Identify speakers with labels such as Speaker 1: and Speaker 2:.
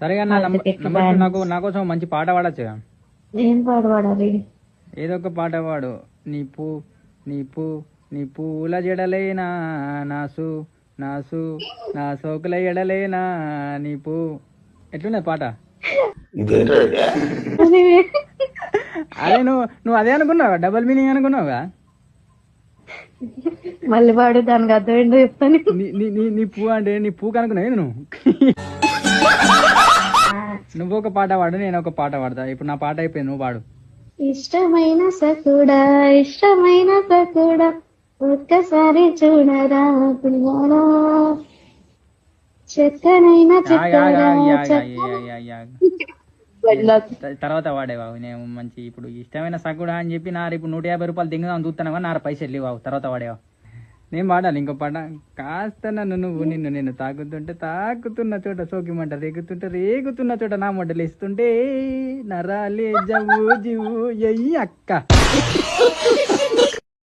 Speaker 1: సరేగా నాకు నా కోసం మంచి పాట పాడచ్చు.
Speaker 2: ఏం పాట పాడాలి?
Speaker 1: ఏదో ఒక పాట పాడు. నీ పూల జడలేనా నాసు నాసు నా సోకుల ఎడలేనా నీ పూ. ఎట్లున్నది పాట? అదే నువ్వు అదే అనుకున్నావా? డబల్ మీనింగ్ అనుకున్నావుగా?
Speaker 2: మళ్ళీ పాడు, దానికి అర్థం ఏంటో చెప్తాను.
Speaker 1: నీ పూ అంటే నీ పూ కనుకున్నావు నువ్వు. నువ్వు ఒక పాట పాడు, నేను ఒక పాట పాడతా. ఇప్పుడు నా పాట అయిపోయింది, నువ్వు పాడు.
Speaker 2: ఇష్టమైన సకుడా ఒక్కసారి చూడరా పిల్లరా, చెక్కనైనా
Speaker 1: తర్వాత వాడేవావు. నేను మంచి ఇప్పుడు ఇష్టమైన సగుడా అని చెప్పి నా ఇప్పుడు 150 రూపాయలు దింగుదాం చూస్తున్నావా? నా పైసలు లేవావు. తర్వాత వాడేవా? నేను పాడాలి ఇంకో పాట. కాస్త నిన్ను తాకుతున్న చోట సోకిమంట రేగుతున్న చోట నా మొడ్డలు ఇస్తుంటే నరాలే జవ్వు జివ్వు అక్క.